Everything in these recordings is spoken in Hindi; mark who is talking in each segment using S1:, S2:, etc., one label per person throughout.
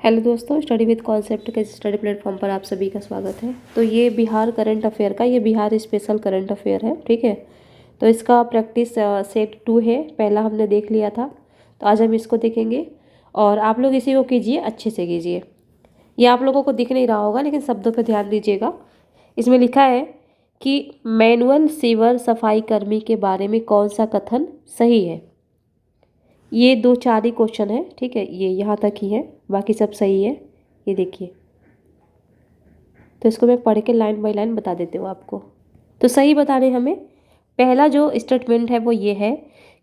S1: हेलो दोस्तों, स्टडी विद कॉन्सेप्ट के स्टडी प्लेटफॉर्म पर आप सभी का स्वागत है। तो ये बिहार करंट अफेयर का ये बिहार स्पेशल करंट अफेयर है, ठीक है। तो इसका प्रैक्टिस सेट 2 है, पहला हमने देख लिया था। तो आज हम इसको देखेंगे और आप लोग इसी को कीजिए, अच्छे से कीजिए। ये आप लोगों को दिख नहीं रहा होगा, लेकिन शब्दों पर ध्यान दीजिएगा। इसमें लिखा है कि मैनुअल सीवर सफाई कर्मी के बारे में कौन सा कथन सही है। ये 2-4 ही क्वेश्चन है, ठीक है। ये यहाँ तक ही है, बाकी सब सही है। ये देखिए, तो इसको मैं पढ़ के लाइन बाय लाइन बता देती हूँ आपको। तो सही बताने हमें पहला जो स्टेटमेंट है वो ये है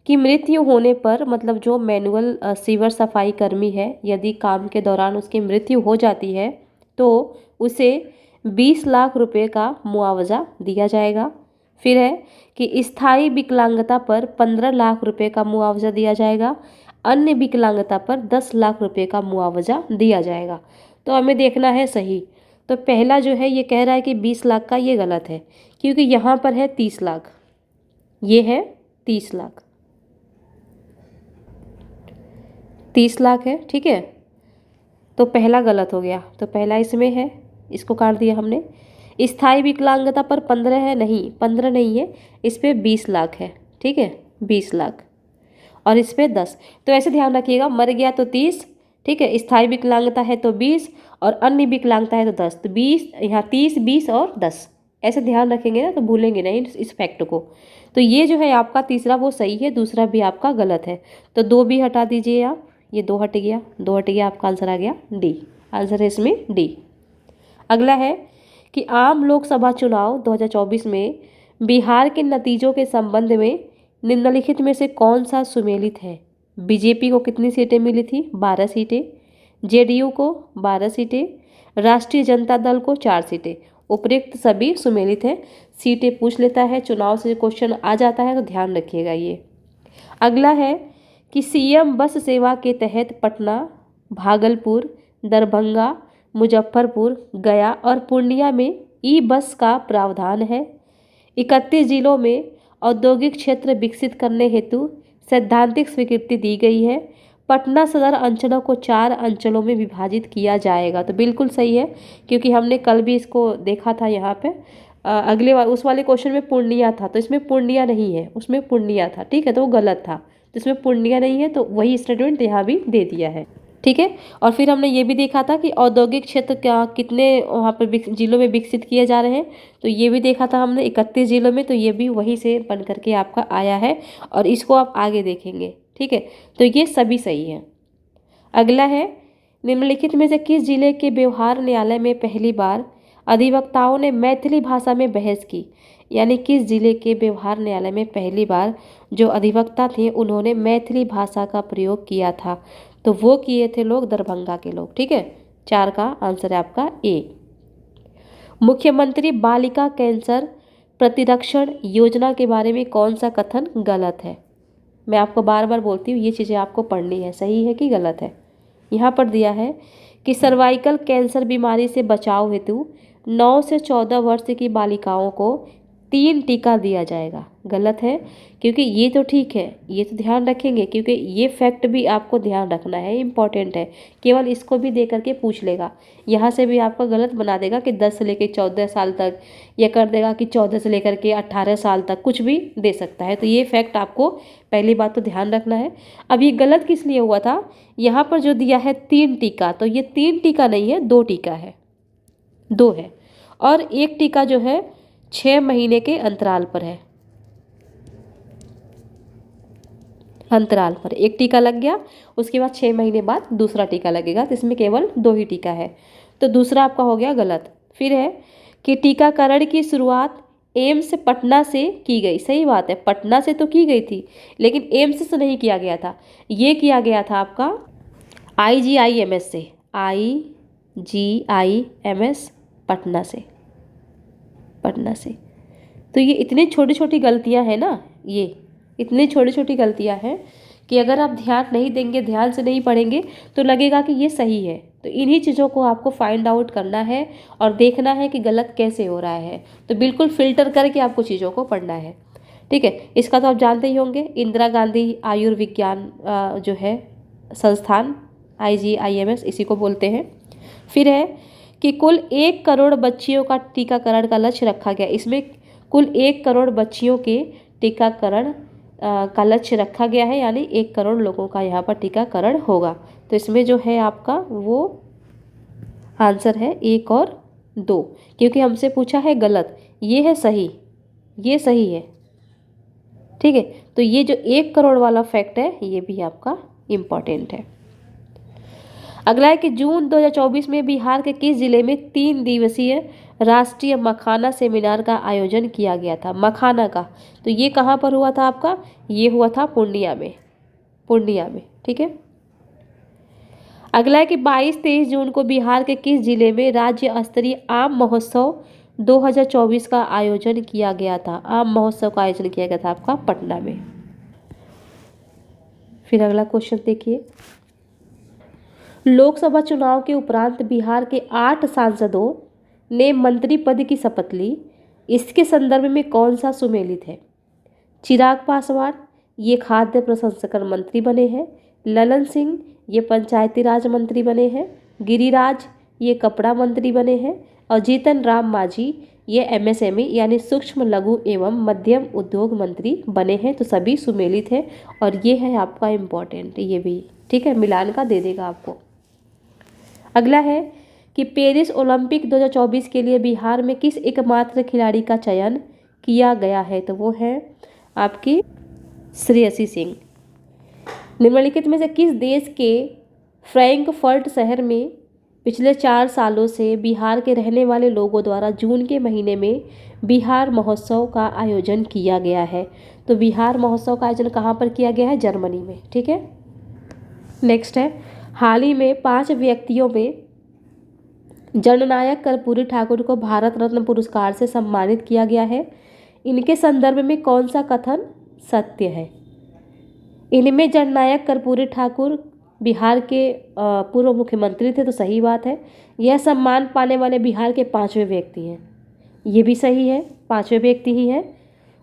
S1: कि मृत्यु होने पर, मतलब जो मैनुअल सीवर सफाई कर्मी है, यदि काम के दौरान उसकी मृत्यु हो जाती है तो उसे 20 लाख रुपए का मुआवजा दिया जाएगा। फिर है कि स्थायी विकलांगता पर 15 लाख रुपए का मुआवजा दिया जाएगा। अन्य विकलांगता पर 10 लाख रुपए का मुआवजा दिया जाएगा। तो हमें देखना है सही। तो पहला जो है ये कह रहा है कि 20 लाख का, ये गलत है, क्योंकि यहाँ पर है 30 लाख, ये है 30 लाख, 30 लाख है, ठीक है। तो पहला गलत हो गया, तो पहला इसमें है, इसको काट दिया हमने। स्थायी विकलांगता पर 15 है, नहीं 15 नहीं है, इस पर 20 लाख है, ठीक है, 20 लाख, और इस पर 10। तो ऐसे ध्यान रखिएगा, मर गया तो 30, ठीक है, स्थायी विकलांगता है तो 20 और अन्य विकलांगता है तो 10। तो 20 यहाँ 30, 20 और 10, ऐसे ध्यान रखेंगे ना तो भूलेंगे नहीं इस फैक्ट को। तो ये जो है आपका तीसरा वो सही है, दूसरा भी आपका गलत है। तो 2 भी हटा दीजिए आप, ये 2 हट गया, 2 हट गया, आपका आंसर आ गया डी। आंसर है इसमें डी। अगला है कि आम लोकसभा चुनाव 2024 में बिहार के नतीजों के संबंध में निम्नलिखित में से कौन सा सुमेलित है। बीजेपी को कितनी सीटें मिली थी? 12 सीटें। जेडीयू को 12 सीटें। राष्ट्रीय जनता दल को 4 सीटें। उपरोक्त सभी सुमेलित है। सीटें पूछ लेता है, चुनाव से क्वेश्चन आ जाता है, तो ध्यान रखिएगा ये। अगला है कि सीएम बस सेवा के तहत पटना, भागलपुर, दरभंगा, मुजफ्फरपुर, गया और पूर्णिया में ई बस का प्रावधान है। 31 जिलों में औद्योगिक क्षेत्र विकसित करने हेतु सैद्धांतिक स्वीकृति दी गई है। पटना सदर अंचलों को 4 अंचलों में विभाजित किया जाएगा। तो बिल्कुल सही है, क्योंकि हमने कल भी इसको देखा था यहाँ पे। उस वाले क्वेश्चन में पूर्णिया था, तो इसमें पूर्णिया नहीं है, उसमें पूर्णिया था, ठीक है, तो वो गलत था। तो इसमें पूर्णिया नहीं है, तो वही स्टेटमेंट यहाँ भी दे दिया है, ठीक है। और फिर हमने ये भी देखा था कि औद्योगिक क्षेत्र क्या कितने वहाँ पर जिलों में विकसित किए जा रहे हैं, तो ये भी देखा था हमने 31 जिलों में। तो ये भी वहीं से बन करके आपका आया है, और इसको आप आगे देखेंगे, ठीक है। तो ये सभी सही है। अगला है, निम्नलिखित में से किस जिले के व्यवहार न्यायालय में पहली बार अधिवक्ताओं ने मैथिली भाषा में बहस की। यानी किस जिले के व्यवहार न्यायालय में पहली बार जो अधिवक्ता थे उन्होंने मैथिली भाषा का प्रयोग किया था। तो वो किए थे लोग दरभंगा के लोग, ठीक है। 4 का आंसर है आपका ए। मुख्यमंत्री बालिका कैंसर प्रतिरक्षण योजना के बारे में कौन सा कथन गलत है। मैं आपको बार बार बोलती हूँ, ये चीज़ें आपको पढ़नी है, सही है कि गलत है। यहाँ पर दिया है कि सर्वाइकल कैंसर बीमारी से बचाव हेतु 9 से 14 वर्ष की बालिकाओं को 3 टीका दिया जाएगा। गलत है, क्योंकि ये तो ठीक है, ये तो ध्यान रखेंगे, क्योंकि ये फैक्ट भी आपको ध्यान रखना है, इम्पॉर्टेंट है। केवल इसको भी दे करके पूछ लेगा, यहाँ से भी आपका गलत बना देगा कि 10 से लेकर 14 साल तक, या कर देगा कि 14 से लेकर के 18 साल तक, कुछ भी दे सकता है। तो ये फैक्ट आपको पहली बात तो ध्यान रखना है। अब ये गलत किस लिए हुआ था, यहाँ पर जो दिया है 3 टीका, तो ये 3 टीका नहीं है, 2 टीका है, 2 है। और एक टीका जो है 6 महीने के अंतराल पर है, अंतराल पर एक टीका लग गया, उसके बाद 6 महीने बाद दूसरा टीका लगेगा। तो इसमें केवल 2 ही टीका है, तो दूसरा आपका हो गया गलत। फिर है कि टीकाकरण की शुरुआत एम्स पटना से की गई। सही बात है, पटना से तो की गई थी, लेकिन एम्स से नहीं किया गया था, ये किया गया था आपका IGIMS से, IGIMS पटना से, पटना से। तो ये इतनी छोटी छोटी गलतियां हैं ना, ये इतनी छोटी छोटी गलतियां हैं कि अगर आप ध्यान नहीं देंगे, ध्यान से नहीं पढ़ेंगे, तो लगेगा कि ये सही है। तो इन्हीं चीज़ों को आपको फाइंड आउट करना है और देखना है कि गलत कैसे हो रहा है। तो बिल्कुल फिल्टर करके आपको चीज़ों को पढ़ना है, ठीक है। इसका तो आप जानते ही होंगे, इंदिरा गांधी आयुर्विज्ञान जो है संस्थान, IGIMS इसी को बोलते हैं। फिर है कि कुल 1 करोड़ बच्चियों का टीकाकरण का लक्ष्य रखा गया। इसमें कुल 1 करोड़ बच्चियों के टीकाकरण का लक्ष्य रखा गया है, यानी 1 करोड़ लोगों का यहाँ पर टीकाकरण होगा। तो इसमें जो है आपका वो आंसर है 1 और 2, क्योंकि हमसे पूछा है गलत, ये है सही, ये सही है। ठीक है, तो ये जो 1 करोड़ वाला फैक्ट है ये भी आपका इम्पॉर्टेंट है। अगला है कि जून 2024 में बिहार के किस जिले में 3 दिवसीय राष्ट्रीय मखाना सेमिनार का आयोजन किया गया था। मखाना का, तो ये कहाँ पर हुआ था आपका, ये हुआ था पूर्णिया में, पूर्णिया में। ठीक है, अगला है कि 22-23 जून को बिहार के किस जिले में राज्य स्तरीय आम महोत्सव 2024 का आयोजन किया गया था। आम महोत्सव का आयोजन किया गया था आपका पटना में। फिर अगला क्वेश्चन देखिए, लोकसभा चुनाव के उपरांत बिहार के 8 सांसदों ने मंत्री पद की शपथ ली। इसके संदर्भ में कौन सा सुमेलित है। चिराग पासवान, ये खाद्य प्रसंस्करण मंत्री बने हैं। ललन सिंह, ये पंचायती राज मंत्री बने हैं। गिरिराज, ये कपड़ा मंत्री बने हैं। और जीतन राम मांझी, ये MSME यानी सूक्ष्म लघु एवं मध्यम उद्योग मंत्री बने हैं। तो सभी सुमेलित है और ये है आपका इम्पोर्टेंट, ये भी ठीक है, मिलान का दे देगा आपको। अगला है कि पेरिस ओलंपिक 2024 के लिए बिहार में किस एकमात्र खिलाड़ी का चयन किया गया है। तो वो है आपकी श्रेयसी सिंह। निम्नलिखित में से किस देश के फ्रैंकफर्ट शहर में पिछले 4 सालों से बिहार के रहने वाले लोगों द्वारा जून के महीने में बिहार महोत्सव का आयोजन किया गया है। तो बिहार महोत्सव का आयोजन कहाँ पर किया गया है, जर्मनी में। ठीक है, नेक्स्ट है, हाल ही में 5 व्यक्तियों में जननायक कर्पूरी ठाकुर को भारत रत्न पुरस्कार से सम्मानित किया गया है। इनके संदर्भ में कौन सा कथन सत्य है। इनमें जननायक कर्पूरी ठाकुर बिहार के पूर्व मुख्यमंत्री थे, तो सही बात है। यह सम्मान पाने वाले बिहार के 5वें व्यक्ति हैं, ये भी सही है, 5वें व्यक्ति ही हैं।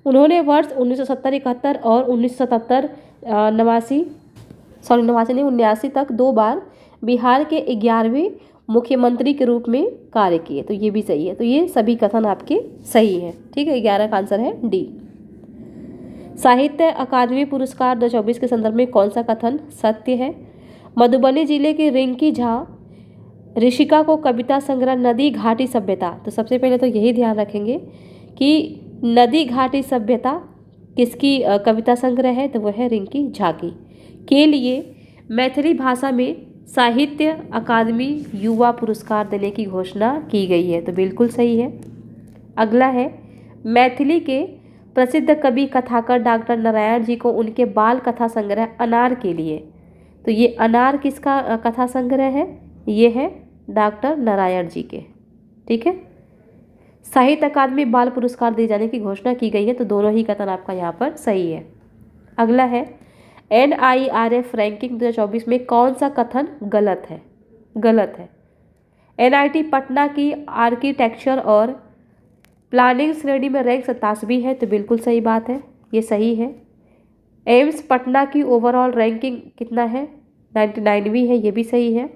S1: उन्होंने वर्ष 1970-71 और 1979 तक 2 बार बिहार के 11वें मुख्यमंत्री के रूप में कार्य किए। तो ये भी सही है, तो ये सभी कथन आपके सही हैं। ठीक है, 11 का आंसर है डी। साहित्य अकादमी पुरस्कार 2024 के संदर्भ में कौन सा कथन सत्य है। मधुबनी जिले के रिंकी झा ऋषिका को कविता संग्रह नदी घाटी सभ्यता, तो सबसे पहले तो यही ध्यान रखेंगे कि नदी घाटी सभ्यता किसकी कविता संग्रह है, तो वह है रिंकी झा की। के लिए मैथिली भाषा में साहित्य अकादमी युवा पुरस्कार देने की घोषणा की गई है, तो बिल्कुल सही है। अगला है, मैथिली के प्रसिद्ध कवि कथाकार डॉक्टर नारायण जी को उनके बाल कथा संग्रह अनार के लिए, तो ये अनार किसका कथा संग्रह है, ये है डॉक्टर नारायण जी के। ठीक है, साहित्य अकादमी बाल पुरस्कार दिए जाने की घोषणा की गई है, तो दोनों ही कथन आपका यहाँ पर सही है। अगला है, NIRF रैंकिंग 2024 में कौन सा कथन गलत है। गलत है, NIT पटना की आर्किटेक्चर और प्लानिंग श्रेणी में रैंक 87वीं है, तो बिल्कुल सही बात है, ये सही है। एम्स पटना की ओवरऑल रैंकिंग कितना है, 99वीं है, ये भी सही है।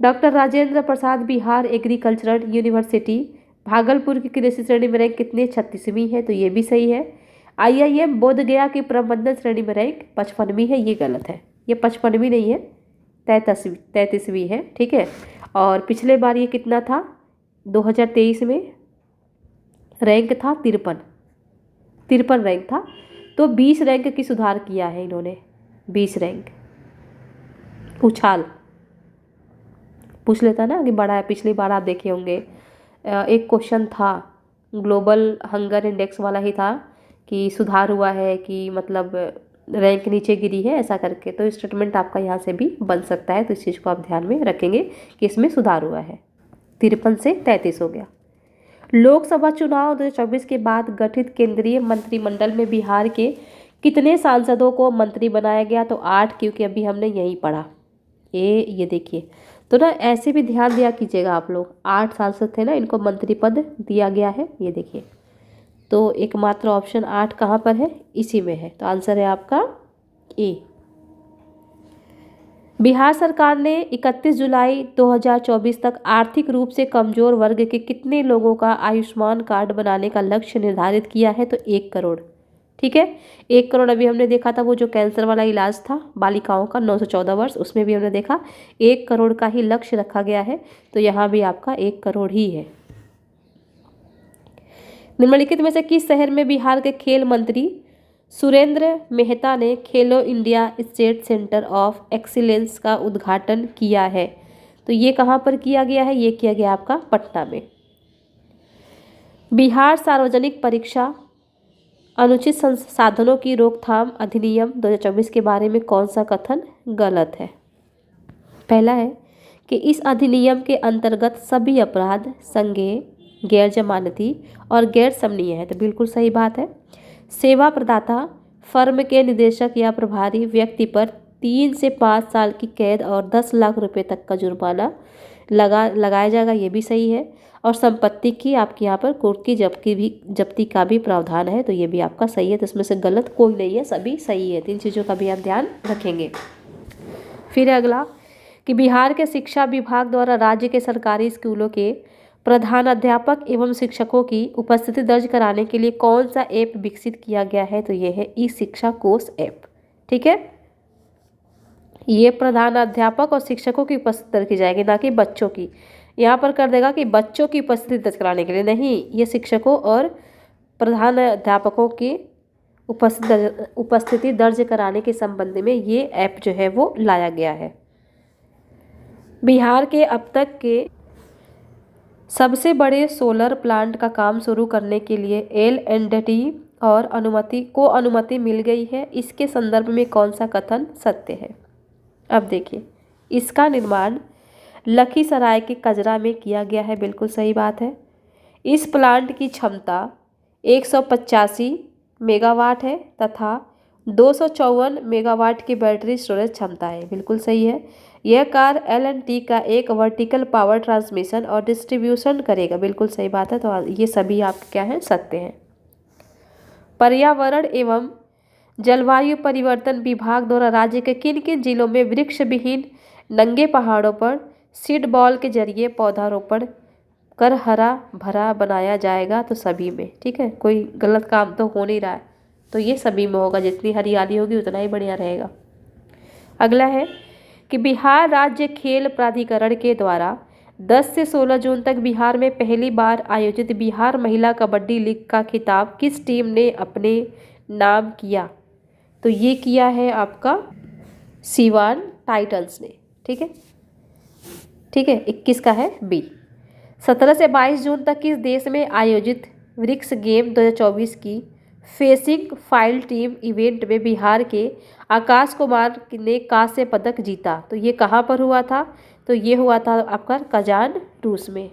S1: Doctor Rajendra Prasad Bihar agricultural university Bhagalpur की कृषि श्रेणी में रैंक कितनी, 36वीं है, तो ये भी सही है। IIM बोधगया की प्रबंधन श्रेणी में रैंक 55वीं है, ये गलत है, ये 55वीं नहीं है, 33वीं है। ठीक है, और पिछले बार ये कितना था, 2023 में रैंक था 53 रैंक था, तो 20 रैंक की सुधार किया है इन्होंने, 20 रैंक। उछाल पूछ लेता ना कि बड़ा है, पिछली बार आप देखे होंगे एक क्वेश्चन था ग्लोबल हंगर इंडेक्स वाला ही था कि सुधार हुआ है कि मतलब रैंक नीचे गिरी है, ऐसा करके। तो स्टेटमेंट आपका यहाँ से भी बन सकता है, तो इस चीज़ को आप ध्यान में रखेंगे कि इसमें सुधार हुआ है, 53 से 33 हो गया। लोकसभा चुनाव 2024 के बाद गठित केंद्रीय मंत्रिमंडल में बिहार के कितने सांसदों को मंत्री बनाया गया, तो 8, क्योंकि अभी हमने यही पढ़ा। ये देखिए, तो ना ऐसे भी ध्यान दिया कीजिएगा आप लोग, 8 सांसद थे ना, इनको मंत्री पद दिया गया है, ये देखिए। तो एकमात्र ऑप्शन 8 कहाँ पर है, इसी में है, तो आंसर है आपका ए। बिहार सरकार ने 31 जुलाई 2024 तक आर्थिक रूप से कमजोर वर्ग के कितने लोगों का आयुष्मान कार्ड बनाने का लक्ष्य निर्धारित किया है? तो 1 करोड़। ठीक है, 1 करोड़ अभी हमने देखा था, वो जो कैंसर वाला इलाज था बालिकाओं का 9 से 14 वर्ष, उसमें भी हमने देखा 1 करोड़ का ही लक्ष्य रखा गया है। तो यहाँ भी आपका 1 करोड़ ही है। निम्नलिखित में से किस शहर में बिहार के खेल मंत्री सुरेंद्र मेहता ने खेलो India state centre of excellence का उद्घाटन किया है? तो ये कहाँ पर किया गया है? ये किया गया आपका पटना में। बिहार सार्वजनिक परीक्षा अनुचित संसाधनों की रोकथाम अधिनियम 2024 के बारे में कौन सा कथन गलत है? पहला है कि इस अधिनियम के अंतर्गत सभी अपराध संज्ञेय, गैर जमानती और गैर समनीय है। तो बिल्कुल सही बात है। सेवा प्रदाता फर्म के निदेशक या प्रभारी व्यक्ति पर 3 से 5 साल की कैद और 10 लाख रुपए तक का जुर्माना लगाया जाएगा, ये भी सही है। और संपत्ति की आपके यहाँ पर कोर्ट की जब्ती का भी प्रावधान है, तो ये भी आपका सही है। तो इसमें से गलत कोई नहीं है, सभी सही है। 3 चीज़ों का भी आप ध्यान रखेंगे। फिर अगला कि बिहार के शिक्षा विभाग द्वारा राज्य के सरकारी स्कूलों के प्रधानाध्यापक एवं शिक्षकों की उपस्थिति दर्ज कराने के लिए कौन सा ऐप विकसित किया गया है? तो ये है ई शिक्षा कोश ऐप। ठीक है, ये प्रधानाध्यापक और शिक्षकों की उपस्थिति दर्ज की जाएगी, ना कि बच्चों की। यहाँ पर कर देगा कि बच्चों की उपस्थिति दर्ज कराने के लिए, नहीं, ये शिक्षकों और प्रधानाध्यापकों की उपस्थिति दर्ज कराने के संबंध में ये ऐप जो है वो लाया गया है। बिहार के अब तक के सबसे बड़े सोलर प्लांट का काम शुरू करने के लिए L&T और अनुमति मिल गई है। इसके संदर्भ में कौन सा कथन सत्य है? अब देखिए, इसका निर्माण लखीसराय के कजरा में किया गया है, बिल्कुल सही बात है। इस प्लांट की क्षमता 185 मेगावाट है तथा 254 मेगावाट की बैटरी स्टोरेज क्षमता है, बिल्कुल सही है। यह कार L&T का एक वर्टिकल पावर ट्रांसमिशन और डिस्ट्रीब्यूशन करेगा, बिल्कुल सही बात है। तो ये सभी आपके क्या हैं? सत्य हैं। पर्यावरण एवं जलवायु परिवर्तन विभाग द्वारा राज्य के किन किन जिलों में वृक्ष विहीन नंगे पहाड़ों पर सीड बॉल के जरिए पौधारोपण कर हरा भरा बनाया जाएगा? तो सभी में। ठीक है, कोई गलत काम तो हो नहीं रहा है, तो ये सभी में होगा। जितनी हरियाली होगी उतना ही बढ़िया रहेगा। अगला है कि बिहार राज्य खेल प्राधिकरण के द्वारा 10 से 16 जून तक बिहार में पहली बार आयोजित बिहार महिला कबड्डी लीग का खिताब किस टीम ने अपने नाम किया? तो ये किया है आपका सिवान टाइटंस ने। ठीक है, ठीक है, 21 का है बी। 17 से 22 जून तक किस देश में आयोजित ब्रिक्स गेम 2024 की फेसिंग फाइल टीम इवेंट में बिहार के आकाश कुमार ने कांस्य पदक जीता? तो ये कहाँ पर हुआ था? तो ये हुआ था आपका कजान, रूस में।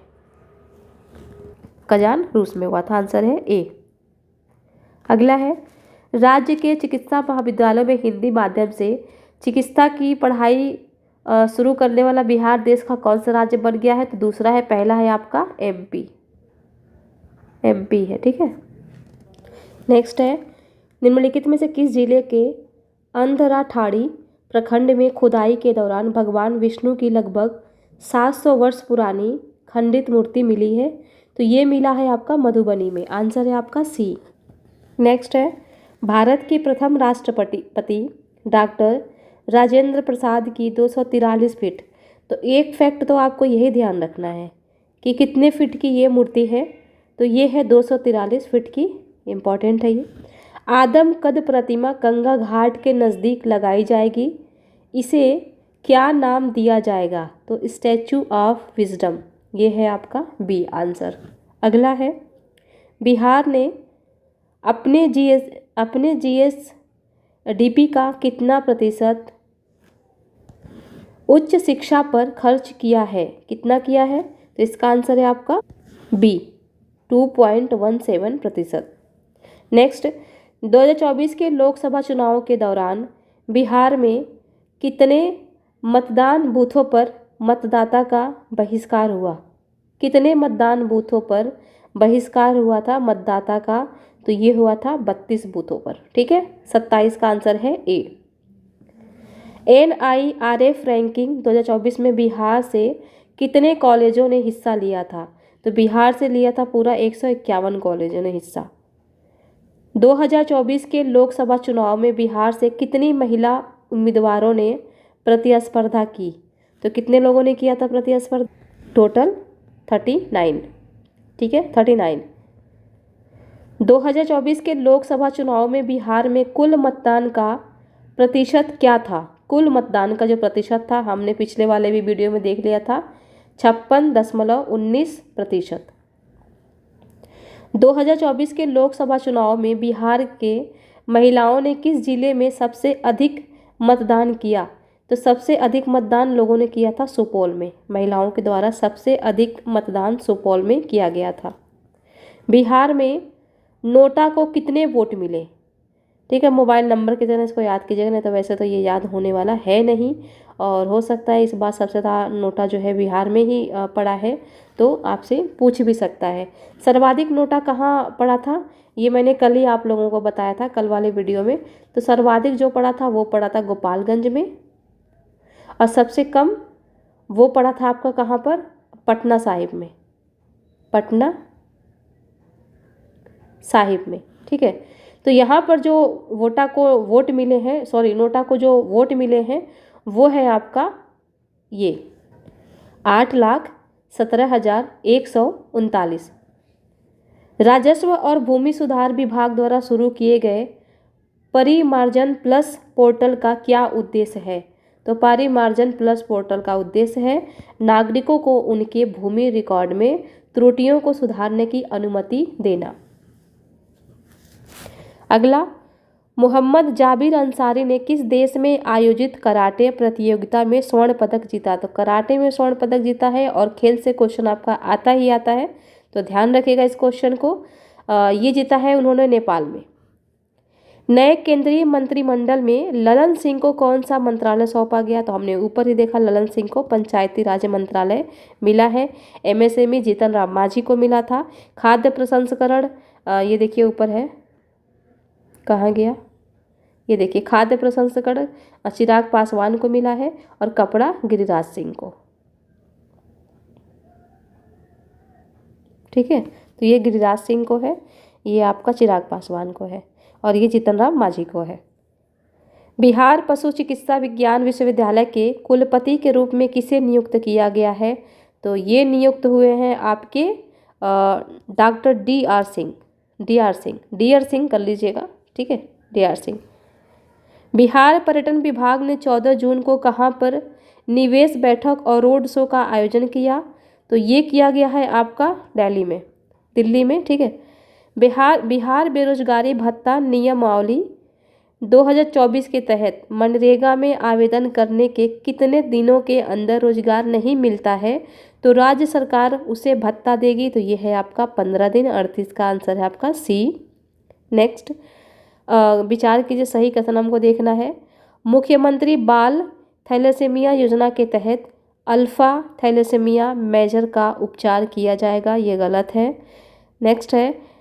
S1: कजान, रूस में हुआ था। आंसर है ए। अगला है राज्य के चिकित्सा महाविद्यालयों में हिंदी माध्यम से चिकित्सा की पढ़ाई शुरू करने वाला बिहार देश का कौन सा राज्य बन गया है? तो दूसरा है। पहला है आपका MP है। ठीक है, नेक्स्ट है निम्नलिखित में से किस जिले के अंधराठाड़ी प्रखंड में खुदाई के दौरान भगवान विष्णु की लगभग 700 वर्ष पुरानी खंडित मूर्ति मिली है? तो ये मिला है आपका मधुबनी में। आंसर है आपका सी। नेक्स्ट है भारत के प्रथम राष्ट्रपति डॉक्टर राजेंद्र प्रसाद की 243 फीट। तो एक फैक्ट तो आपको यही ध्यान रखना है कि कितने फीट की ये मूर्ति है। तो ये है 243 फीट की, इम्पॉर्टेंट है ये। आदम कद प्रतिमा गंगा घाट के नज़दीक लगाई जाएगी, इसे क्या नाम दिया जाएगा? तो स्टैचू ऑफ विजडम, ये है आपका बी आंसर। अगला है बिहार ने अपने GSDP का कितना प्रतिशत उच्च शिक्षा पर खर्च किया है? कितना किया है? तो इसका आंसर है आपका बी 2.17%। नेक्स्ट 2024 के लोकसभा चुनाव के दौरान बिहार में कितने मतदान बूथों पर मतदाता का बहिष्कार हुआ? कितने मतदान बूथों पर बहिष्कार हुआ था मतदाता का? तो ये हुआ था 32 बूथों पर। ठीक है, 27 का आंसर है ए। NIRF रैंकिंग 2024 में बिहार से कितने कॉलेजों ने हिस्सा लिया था? तो बिहार से लिया था पूरा 151 कॉलेजों ने हिस्सा। 2024 के लोकसभा चुनाव में बिहार से कितनी महिला उम्मीदवारों ने प्रतिस्पर्धा की? तो कितने लोगों ने किया था प्रतिस्पर्धा? टोटल 39। ठीक है, 39। 2024 के लोकसभा चुनाव में बिहार में कुल मतदान का प्रतिशत क्या था? कुल मतदान का जो प्रतिशत था, हमने पिछले वाले भी वीडियो में देख लिया था, 56.19%। 2024 के लोकसभा चुनाव में बिहार के महिलाओं ने किस जिले में सबसे अधिक मतदान किया? तो सबसे अधिक मतदान लोगों ने किया था सुपौल में। महिलाओं के द्वारा सबसे अधिक मतदान सुपौल में किया गया था। बिहार में नोटा को कितने वोट मिले? ठीक है, मोबाइल नंबर की जगह इसको याद कीजिएगा, नहीं तो वैसे तो ये याद होने वाला है नहीं, और हो सकता है इस बार सबसे ज़्यादा नोटा जो है बिहार में ही पड़ा है, तो आपसे पूछ भी सकता है। सर्वाधिक नोटा कहाँ पड़ा था? ये मैंने कल ही आप लोगों को बताया था, कल वाले वीडियो में। तो सर्वाधिक जो पड़ा था वो पड़ा था गोपालगंज में, और सबसे कम वो पड़ा था आपका कहाँ पर? पटना साहिब में। पटना साहिब में। ठीक है, तो यहाँ पर जो नोटा को वोट मिले हैं वो है आपका ये 8,17,139। राजस्व और भूमि सुधार विभाग द्वारा शुरू किए गए परिमार्जन प्लस पोर्टल का क्या उद्देश्य है? तो परिमार्जन प्लस पोर्टल का उद्देश्य है नागरिकों को उनके भूमि रिकॉर्ड में त्रुटियों को सुधारने की अनुमति देना। अगला, मोहम्मद जाबिर अंसारी ने किस देश में आयोजित कराटे प्रतियोगिता में स्वर्ण पदक जीता? तो कराटे में स्वर्ण पदक जीता है, और खेल से क्वेश्चन आपका आता ही आता है, तो ध्यान रखिएगा इस क्वेश्चन को। ये जीता है उन्होंने नेपाल में। नए केंद्रीय मंत्रिमंडल में ललन सिंह को कौन सा मंत्रालय सौंपा गया? तो हमने ऊपर ही देखा, ललन सिंह को पंचायती राज मंत्रालय मिला है। MSME जीतन राम मांझी को मिला था। खाद्य प्रसंस्करण, ये देखिए ऊपर है, कहाँ गया, ये देखिए, खाद्य प्रसंस्करण चिराग पासवान को मिला है, और कपड़ा गिरिराज सिंह को। ठीक है, तो ये गिरिराज सिंह को है, ये आपका चिराग पासवान को है, और ये जीतन राम मांझी को है। बिहार पशु चिकित्सा विज्ञान विश्वविद्यालय के कुलपति के रूप में किसे नियुक्त किया गया है? तो ये नियुक्त हुए हैं आपके डॉक्टर DR सिंह कर लीजिएगा। ठीक है, DR सिंह। बिहार पर्यटन विभाग ने 14 जून को कहाँ पर निवेश बैठक और रोड शो का आयोजन किया? तो ये किया गया है आपका दिल्ली में। ठीक है, बिहार बेरोजगारी भत्ता नियमावली 2024 के तहत मनरेगा में आवेदन करने के कितने दिनों के अंदर रोजगार नहीं मिलता है तो राज्य सरकार उसे भत्ता देगी? तो ये है आपका 15 दिन। 38 का आंसर है आपका C। नेक्स्ट, विचार कीजिए, सही कथन हमको देखना है। मुख्यमंत्री बाल थैलेसेमिया योजना के तहत अल्फा थैलेसेमिया मेजर का उपचार किया जाएगा, ये गलत है। नेक्स्ट है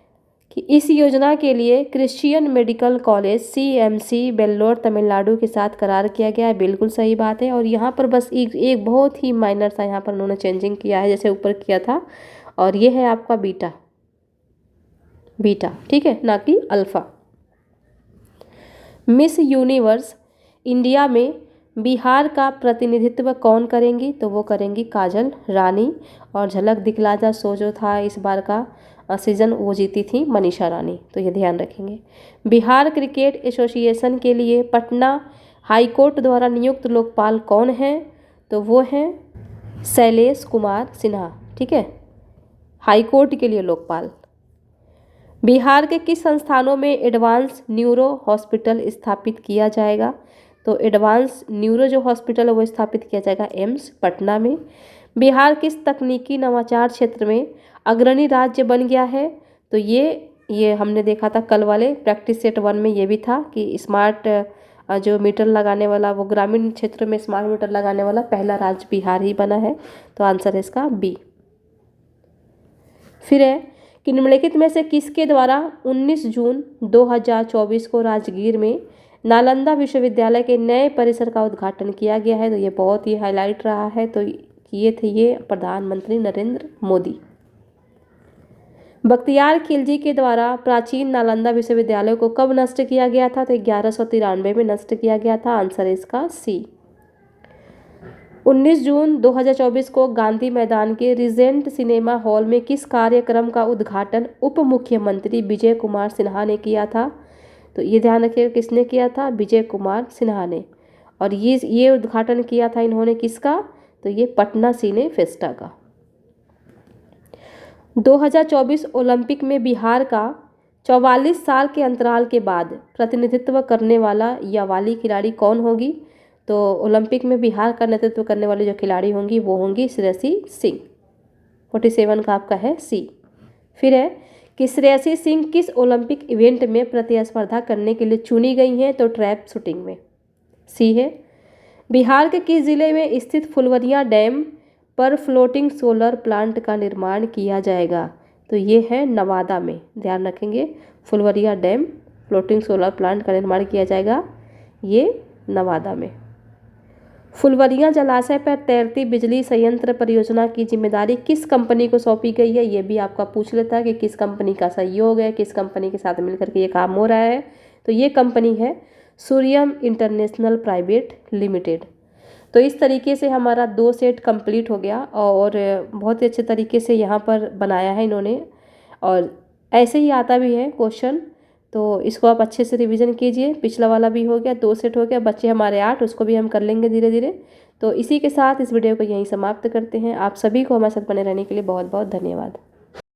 S1: कि इस योजना के लिए Christian medical college CMC Vellore Tamil Nadu के साथ करार किया गया है, बिल्कुल सही बात है। और यहाँ पर बस एक बहुत ही माइनर सा यहाँ पर उन्होंने चेंजिंग किया है, जैसे ऊपर किया था, और ये है आपका बीटा, ठीक है, ना कि अल्फा। मिस यूनिवर्स इंडिया में बिहार का प्रतिनिधित्व कौन करेंगी? तो वो करेंगी काजल रानी, और झलक दिखला जा शो जो था इस बार का सीजन, वो जीती थी मनीषा रानी, तो ये ध्यान रखेंगे। बिहार क्रिकेट एसोसिएशन के लिए पटना हाईकोर्ट द्वारा नियुक्त लोकपाल कौन है? तो वो हैं शैलेश कुमार सिन्हा। ठीक है, हाईकोर्ट के लिए लोकपाल। बिहार के किस संस्थानों में एडवांस न्यूरो हॉस्पिटल स्थापित किया जाएगा? तो एडवांस न्यूरो जो हॉस्पिटल है वो स्थापित किया जाएगा एम्स पटना में। बिहार किस तकनीकी नवाचार क्षेत्र में अग्रणी राज्य बन गया है? तो ये हमने देखा था कल वाले प्रैक्टिस सेट 1 में, ये भी था कि स्मार्ट जो मीटर लगाने वाला, वो ग्रामीण क्षेत्र में स्मार्ट मीटर लगाने वाला पहला राज्य बिहार ही बना है, तो आंसर है इसका B। फिर है कि निम्नलिखित में से किसके द्वारा 19 जून 2024 को राजगीर में नालंदा विश्वविद्यालय के नए परिसर का उद्घाटन किया गया है। तो ये बहुत ही हाईलाइट रहा है। तो ये प्रधानमंत्री नरेंद्र मोदी। बख्तियार खिलजी के द्वारा प्राचीन नालंदा विश्वविद्यालय को कब नष्ट किया गया था? तो 1193 में नष्ट किया गया था। आंसर है इसका सी। 19 जून 2024 को गांधी मैदान के रिजेंट सिनेमा हॉल में किस कार्यक्रम का उद्घाटन उप मुख्यमंत्री विजय कुमार सिन्हा ने किया था? तो ये ध्यान रखिएगा, किसने किया था? विजय कुमार सिन्हा ने। और ये उद्घाटन किया था इन्होंने किसका? तो ये पटना सिने फेस्टा का। 2024 ओलंपिक में बिहार का 44 साल के अंतराल के बाद प्रतिनिधित्व करने वाला या वाली खिलाड़ी कौन होगी? तो ओलंपिक में बिहार का नेतृत्व करने वाली जो खिलाड़ी होंगी वो होंगी श्रेयसी सिंह। 47 का आपका है सी। फिर है कि श्रेयसी सिंह किस ओलंपिक इवेंट में प्रतिस्पर्धा करने के लिए चुनी गई हैं? तो ट्रैप शूटिंग में। सी है। बिहार के किस जिले में स्थित फुलवरिया डैम पर फ्लोटिंग सोलर प्लांट का निर्माण किया जाएगा? तो ये है नवादा में। ध्यान रखेंगे, Phulwaria dam floating solar plant का निर्माण किया जाएगा, ये नवादा में। फुलवरिया जलाशय पर तैरती बिजली संयंत्र परियोजना की जिम्मेदारी किस कंपनी को सौंपी गई है? ये भी आपका पूछ लेता है कि किस कंपनी का सहयोग है, किस कंपनी के साथ मिलकर के ये काम हो रहा है। तो ये कंपनी है सूर्यम इंटरनेशनल प्राइवेट लिमिटेड। तो इस तरीके से हमारा 2 सेट कंप्लीट हो गया और बहुत ही अच्छे तरीके से यहाँ पर बनाया है इन्होंने, और ऐसे ही आता भी है क्वेश्चन। तो इसको आप अच्छे से रिवीजन कीजिए। पिछला वाला भी हो गया, 2 सेट हो गया, बच्चे हमारे 8, उसको भी हम कर लेंगे धीरे धीरे। तो इसी के साथ इस वीडियो को यहीं समाप्त करते हैं। आप सभी को हमारे साथ बने रहने के लिए बहुत बहुत धन्यवाद।